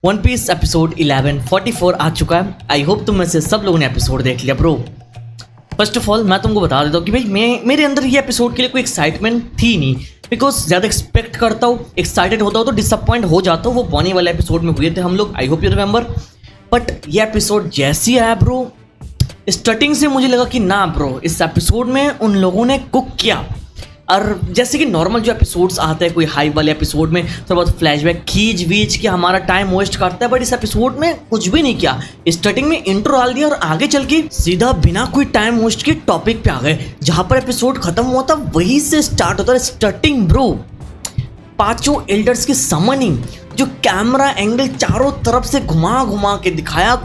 One piece episode 1144 आ चुका है। I hope तुम में से सब लोगों ने एपिसोड देख लिया ब्रो। फर्स्ट ऑफ ऑल मैं तुमको बता देता हूँ कि भाई मेरे अंदर ये एपिसोड के लिए कोई एक्साइटमेंट थी नहीं, बिकॉज ज़्यादा एक्सपेक्ट करता हूँ, एक्साइटेड होता हूँ तो डिसअपॉइंट हो जाता हूँ। वो बॉनी वाले एपिसोड में हुए थे हम लोग, I hope you remember. But ये एपिसोड जैसी आया ब्रो, स्टार्टिंग से मुझे लगा कि ना ब्रो, इस एपिसोड में उन लोगों ने कुक किया। और जैसे कि नॉर्मल जो एपिसोड्स आते हैं कोई हाई वाले एपिसोड में थोड़ा बहुत फ्लैशबैक खींच वीच के हमारा टाइम वेस्ट करता है, बट इस एपिसोड में कुछ भी नहीं किया। स्टार्टिंग में इंट्रो डाल दिया और आगे चल के सीधा बिना कोई टाइम वेस्ट के टॉपिक पे आ गए। जहां पर एपिसोड खत्म हुआ था वहीं से स्टार्ट होता है स्टार्टिंग ब्रो। पांचों एल्डर्स की समनिंग, जो कैमरा एंगल चारों तरफ से घुमा घुमा के दिखाया,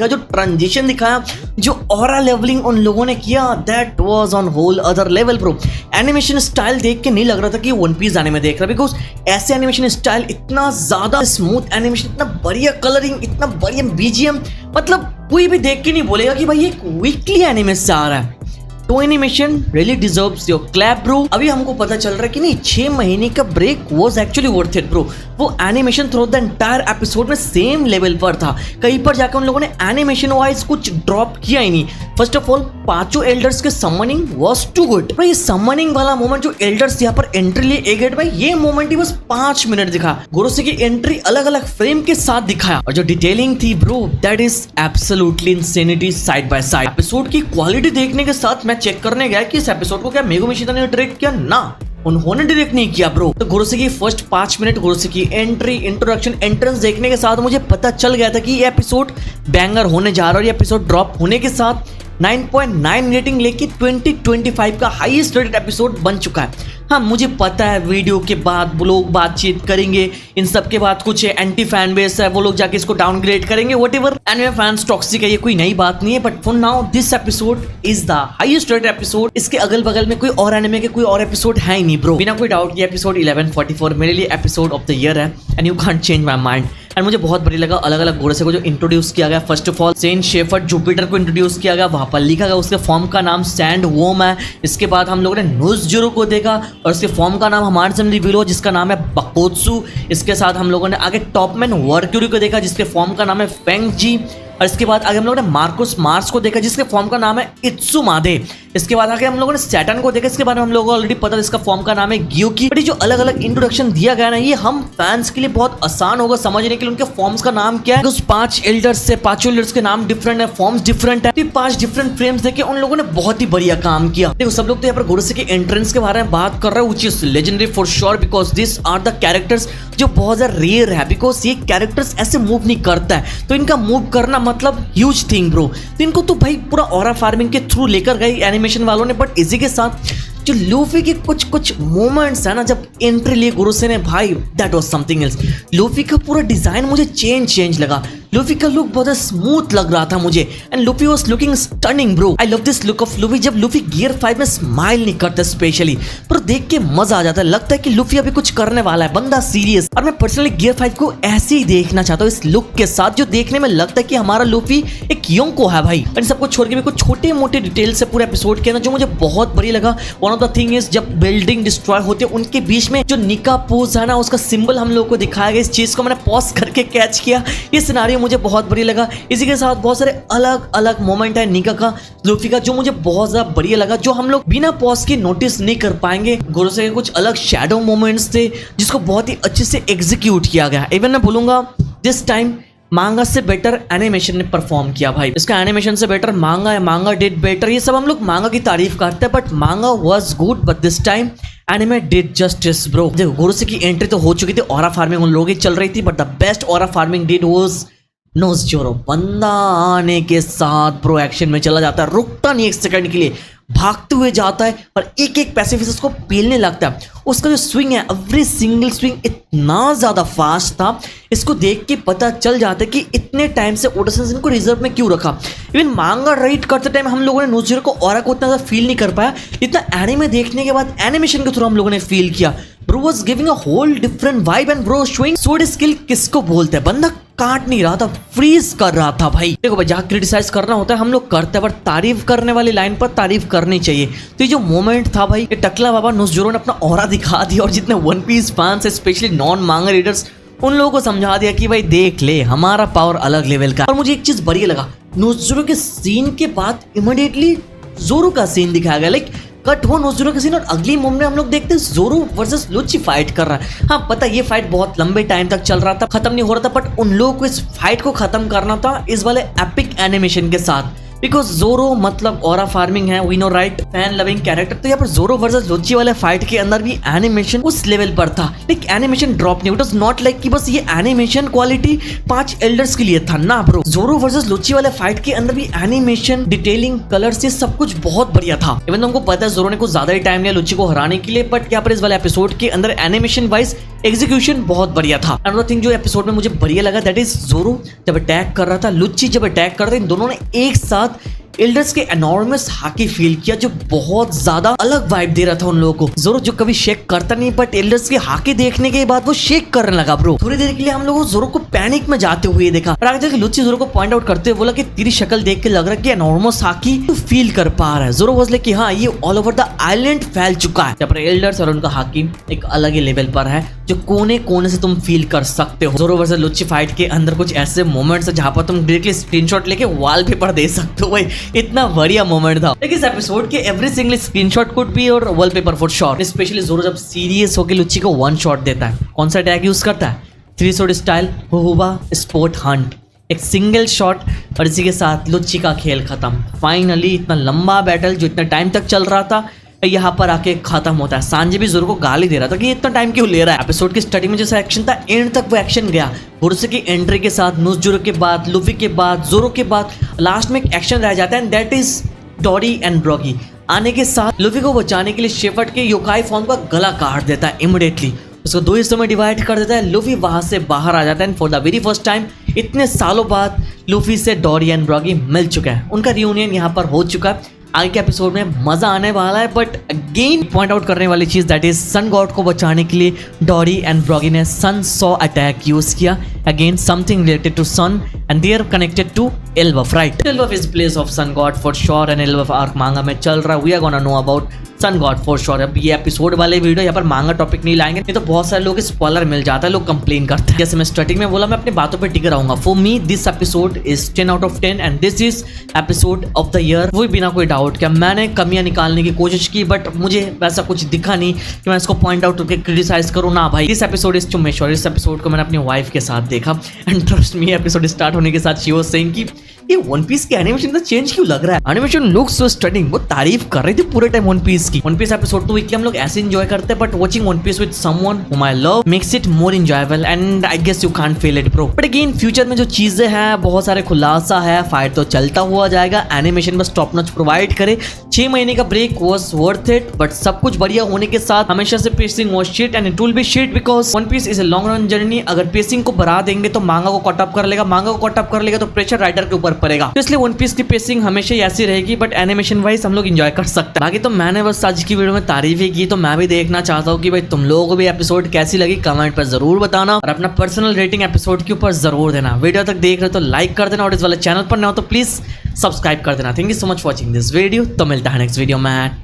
जो ट्रांजिशन दिखाया, जो ऑरा लेवलिंग उन लोगों ने किया, that was on whole other level bro. Animation style देख के नहीं लग रहा था कि वन पीस आने में देख रहा, बिकॉज ऐसे एनिमेशन स्टाइल, इतना ज्यादा स्मूथ एनिमेशन, इतना बढ़िया कलरिंग, इतना बढ़िया बीजीएम, मतलब कोई भी देख के नहीं बोलेगा कि भाई ये एक वीकली एनिमे से आ रहा है। तो animation really deserves your clap bro. अभी हमको पता चल रहा है कि नहीं, 6 महीने का break was actually worth it bro. वो animation through the entire episode में सेम लेवल पर था, कहीं पर जाकर उन लोगों ने एनिमेशन वाइज कुछ ड्रॉप किया ही नहीं। फर्स्ट ऑफ ऑल पांचों एल्डर्स के समनिंग वाज टू गुड। ये समनिंग वाला मोमेंट, जो एल्डर्स यहाँ पर एंट्री लिए ए गेट में, ये मोमेंट ही बस 5 मिनट दिखा। गोरोसे की एंट्री अलग अलग फ्रेम के साथ दिखाया, और जो डिटेलिंग थी bro, that is absolutely insanity side by side. Episode की क्वालिटी देखने के साथ मैं चेक करने गया कि इस एपिसोड को क्या मेगो मिशिता ने डायरेक्ट किया, ना उन्होंने डायरेक्ट नहीं किया ब्रो। तो गोरोसे की फर्स्ट 5 मिनट, गोरोसे की एंट्री, इंट्रोडक्शन, एंट्रेंस देखने के साथ मुझे पता चल गया था कि ये एपिसोड बैंगर होने जा रहा है। और ये एपिसोड ड्रॉप होने के साथ 9.9 रेटिंग लेके 2025 का हाईएस्ट रेटेड एपिसोड बन चुका है। हाँ, मुझे पता है वीडियो के बाद लोग बातचीत करेंगे, इन सब के बाद कुछ एंटी फैन बेस है, वो लोग जाके इसको डाउनग्रेड करेंगे, व्हाटएवर। एनीवे फैंस टॉक्सिक है, ये कोई नई बात नहीं है। But for now this episode is the highest rated episode. इसके अगल बगल में कोई और एनिमे के कोई और एपिसोड है ही नहीं ब्रो। बिना कोई डाउट ये एपिसोड 1144 मेरे लिए एपिसोड ऑफ द ईयर है, and you can't change my mind. And मुझे बहुत बढ़िया लगा अलग अलग गोरोसे को जो इंट्रोड्यूस किया गया। First of all Saint Shepherd Jupiter को इंट्रोड्यूस किया गया, वहां पर लिखा गया उसके फॉर्म का नाम सैंड वोम है। इसके बाद हम लोगों ने नोज़जोरो को देखा और उसके फॉर्म का नाम हमारे सामने रिवील हुआ, जिसका नाम है बकोत्सु। इसके साथ हम लोगों ने आगे टॉपमैन वर्क्यूरी को देखा, जिसके फॉर्म का नाम है फेंग जी। और इसके बाद आगे हम लोगों ने मार्कुस मार्स को देखा, जिसके फॉर्म का नाम है इत्सुमादे। इसके बाद आगे हम लोगों ने सैटर्न को देखा, इसके बारे में हम लोगों को ऑलरेडी पता है, इसका फॉर्म का नाम है ग्योकी। बट ये जो अलग अलग इंट्रोडक्शन दिया गया ना, ये हम फैंस के लिए बहुत आसान होगा समझने के लिए उनके फॉर्म्स का नाम क्या है। उस 5 एल्डर्स से 5 एल्डर्स के नाम डिफरेंट है, फॉर्म्स डिफरेंट है। तो 5 डिफरेंट फ्रेम्स देके उन लोगों ने बहुत ही बढ़िया काम किया। देखो सब लोग तो यहाँ पर गोरोसे के एंट्रेंस के बारे में बात कर रहे हैं, which is legendary for sure, because this are the characters जो बहुत ज्यादा रेयर है, बिकॉज ये कैरेक्टर्स ऐसे मूव नहीं करता है, तो इनका मूव करना मतलब ह्यूज थिंग ब्रो। तो इनको तो भाई पूरा ऑरा फार्मिंग के थ्रू लेकर गए एनिमेशन वालों ने। बट इसी के साथ जो लूफी के कुछ मोमेंट्स है ना, जब एंट्री लिए गोरोसे ने, भाई that was something else. Luffy का पूरा डिजाइन मुझे चेंज लगा। लूफी का लुक बहुत स्मूथ लग रहा था मुझे, and Luffy was looking stunning bro. I love this look of Luffy. जब लूफी गियर 5 में स्माइल नहीं करता स्पेशली, पर देख के मजा आ जाता है, लगता है कि लूफी अभी कुछ करने वाला है, बंदा सीरियस। और मैं पर्सनली गियर 5 को ऐसे ही देखना चाहता हूँ, इस लुक के साथ, जो देखने में लगता है कि हमारा लूफी एक योंको है भाई। इन सबको छोड़ के भी कुछ छोटे मोटे डिटेल्स है पूरे एपिसोड के अंदर जो मुझे बहुत बढ़िया लगा। One of the thing is, जब बिल्डिंग डिस्ट्रॉय होते हैं उनके बीच में जो निका पोज है ना, उसका सिंबल हम लोग को दिखाया गया। इस चीज को मैंने पॉज करके कैच किया, ये सिनारियो मुझे बहुत बढ़िया लगा। इसी के साथ बहुत सारे अलग अलग मोमेंट है निका का, लूफी का, जो मुझे बहुत ज्यादा बढ़िया लगा, जो हम लोग बिना पॉज के नोटिस नहीं कर पाएंगे। गोरोसे के कुछ अलग शैडो मोमेंट्स थे जिसको बहुत ही अच्छे से एग्जीक्यूट किया गया। इवन मैं बोलूंगा दिस टाइम मांगा से बेटर एनिमेशन ने परफॉर्म किया भाई। इसका एनिमेशन से बेटर मांगा है, मांगा डिड बेटर। ये सब हम लोग मांगा की तारीफ करते हैं, बट मांगा was good, but this time anime did justice bro. देखो गोरोसे की एंट्री तो हो चुकी थी, ऑरा फार्मिंग उन लोगों की चल रही थी, but the best aura farming did was नोज़जोरो। बंदा आने के साथ प्रो एक्शन में चला जाता है, रुकता नहीं एक सेकंड के लिए, भागते हुए जाता है और एक एक पैसिफिस्ट को पेलने लगता है। उसका जो स्विंग है, एवरी सिंगल स्विंग इतना ज्यादा फास्ट था, इसको देख के पता चल जाता है कि इतने टाइम से ओडा सेंसेई को रिजर्व में क्यों रखा। इवन मांगा राइट करते टाइम हम लोगों ने नोज़जोरो को ऑरा को उतना ज्यादा फील नहीं कर पाया, इतना एनिमे देखने के बाद एनिमेशन के थ्रू हम लोगों ने फील किया। Bro was giving a whole different vibe, and bro showing sword skill किसको बोलते हैं, बंदा काट नहीं रहा था, फ्रीज कर रहा था भाई। देखो भाई, जहाँ क्रिटिसाइज करना होता है हम लोग करते हैं, बट तारीफ करने वाली लाइन पर तारीफ करनी चाहिए। तो ये जो मोमेंट था भाई, ये टकला बाबा नोज़जोरो ने अपना ऑरा दिखा दिया, और जितने वन पीस फैंस है, स्पेशली नॉन मांगा रीडर्स, उन लोगों को समझा दिया कि भाई देख ले हमारा पावर अलग लेवल का। और मुझे एक चीज बढ़िया लगा, नोज़ोरो के सीन के बाद इमीडिएटली ज़ोरो का सीन दिखाया गया। लाइक कट हुआ नोज़ोरो का सीन और अगली मोमेंट में हम लोग देखते हैं ज़ोरो वर्सेस लुची फाइट कर रहा है। हाँ पता ये फाइट बहुत लंबे टाइम तक चल रहा था, खत्म नहीं हो रहा था, बट उन लोगों को इस फाइट को खत्म करना था इस वाले एपिक एनिमेशन के साथ। बिकॉज ज़ोरो मतलब ऑरा फार्मिंग है, we know right, fan loving character. तो यहाँ पर ज़ोरो वर्सेस लुची वाले फाइट के अंदर भी एनिमेशन उस लेवल पर था। लाइक एनिमेशन ड्रॉप नहीं, इट वाज नॉट लाइक कि बस ये एनिमेशन क्वालिटी 5 एल्डर्स के लिए था ना ब्रो। ज़ोरो वर्सेस लुची वाले फाइट के अंदर भी एनिमेशन, डिटेलिंग, कलर्स, ये सब कुछ बहुत बढ़िया था। इवन तो हमको पता है ज़ोरो ने कुछ ज्यादा ही टाइम लिया लुची को हराने के लिए, बट यहाँ पर इस वाले एपिसोड के अंदर एनिमेशन वाइज एग्जीक्यूशन बहुत बढ़िया था। अनदर थिंग जो एपिसोड में मुझे बढ़िया लगा दैट इज ज़ोरो जब अटैक कर रहा था, लुची जब अटैक कर रहे थे, इन दोनों ने एक साथ एल्डर्स के एनॉर्मस हाकी फील किया जो बहुत ज्यादा अलग वाइब दे रहा था उन लोगों को। ज़ोरो जो कभी शेक करता नहीं, बट एल्डर्स के हाकी देखने के बाद वो शेक करने लगा ब्रो। थोड़ी देर के लिए हम लोगों ज़ोरो को पैनिक में जाते हुए देखा, और आगे जाके लुची ज़ोरो को पॉइंट आउट करते हुए बोला कि तेरी शक्ल देख के लग रहा है कि एनॉर्मस हाकी तू फील कर पा रहा है। ज़ोरो वाज लाइक कि हाँ ये ऑल ओवर द आइलैंड फैल चुका है। जब एल्डर्स और उनका हाकी एक अलग ही लेवल पर है जो कोने कोने से तुम फील कर सकते हो। ज़ोरो वर्सेस लुची फाइट के अंदर कुछ ऐसे मोमेंट्स है जहां पर तुम डायरेक्टली स्क्रीनशॉट लेके वॉलपेपर दे सकते हो। भाई इतना बढ़िया मोमेंट था। लेकिन इस एपिसोड के every single screenshot could be और वॉलपेपर फॉर शॉट। स्पेशली ज़ोरो जब सीरियस होकर लुची को वन शॉट देता है, कौन सा टैग यूज करता है, 3 शॉट स्टाइल हुबा स्पोर्ट हंट, एक सिंगल शॉट, और इसी के साथ लुची का खेल खत्म। फाइनली इतना लंबा बैटल जो इतना टाइम तक चल रहा था यहाँ पर आके खत्म होता है। सांजे भी ज़ोरो को गाली दे रहा था कि इतना टाइम क्यों ले रहा है। एपिसोड की स्टार्टिंग में जैसा एक्शन था एंड तक वो एक्शन गया। बोरुतो की एंट्री के साथ, नोज़ोरो के बाद, लुफी के बाद, ज़ोरो के बाद लास्ट में एक एक्शन रह जाता है, दैट इज डोरी एंड ब्रॉगी आने के साथ लुफी को बचाने के लिए शेफर्ड के योकाई फॉर्म का गला काट देता है इमीडिएटली, उसको 2 हिस्सों में डिवाइड कर देता है। लुफी वहां से बाहर आ जाता है। For the very first time इतने सालों बाद लुफी से डोरी एंड ब्रॉगी मिल चुका है, उनका रियूनियन यहाँ पर हो चुका है। आगे के एपिसोड में मजा आने वाला है, बट अगेन पॉइंट आउट करने वाली चीज दैट इज सन गॉड को बचाने के लिए डोरी एंड ब्रॉगी ने सन सॉ अटैक यूज किया। Again something related to sun and they are connected to Elbaf, right? Elbaf is place of sun god for sure, and Elbaf arc manga में चल रहा है। We are gonna know about sun god for sure. अब ये episode वाले video यहाँ पर मांगा टॉपिक नहीं लाएंगे, नहीं तो बहुत सारे लोग स्पॉइलर मिल जाता है, लोग कंप्लेन करते हैं। जैसे मैं स्टार्टिंग में बोला, मैं अपनी बातों पे टिके रहूंगा। For me this episode is 10 out of 10 and this is episode of the year. वो बिना कोई डाउट क्या मैंने कमियां निकालने की कोशिश की, बट मुझे वैसा कुछ दिखा नहीं कि मैं इसको पॉइंट आउट करके क्रिटिसाइज करूँ ना भाई। दिस एपिसोड इज चुमेश्वर। इस एपिसोड को मैंने अपनी वाइफ के साथ देखा and trust me, episode start होने के साथ शी वाज सेइंग कि ये वन पीस की एनिमेशन तो चेंज क्यों लग रहा है, एनिमेशन लुक्स सो स्टनिंग। वो तारीफ कर रही थी पूरे टाइम वन पीस की। वन पीस एपिसोड तो वीकली हम लोग ऐसे एंजॉय करते हैं, but watching one peace with someone whom I love makes it more enjoyable and I guess you can't feel it bro. But again future में जो चीजें हैं बहुत सारे खुलासा है, फाइट तो चलता हुआ जाएगा, एनिमेशन बस टॉप नॉच प्रोवाइड करे। 6 महीने का break was worth it, but सब कुछ बढ़िया होने के साथ हमेशा से pacing was shit and it will be shit because One Piece is a long run journey. अगर पेसिंग को बढ़ा देंगे तो मांगा को कट अप कर लेगा, मांगा को कट अप कर लेगा तो प्रेशर राइटर के ऊपर पड़ेगा। तो इसलिए वन पीस की पेसिंग हमेशा ऐसी रहेगी, बट एनिमेशन वाइज हम लोग एंजॉय कर सकते हैं। बाकी तो मैंने बस आज की वीडियो में तारीफ ही की, तो मैं भी देखना चाहता हूँ कि भाई तुम लोगों को भी एपिसोड कैसी लगी, कमेंट पर जरूर बताना और अपना पर्सनल रेटिंग एपिसोड के ऊपर जरूर देना। वीडियो तक देख रहे हो तो लाइक कर देना और इस वाले चैनल पर ना हो तो प्लीज सब्सक्राइब कर देना। Thank you so much for watching this video. तो मिलता है नेक्स्ट वीडियो में।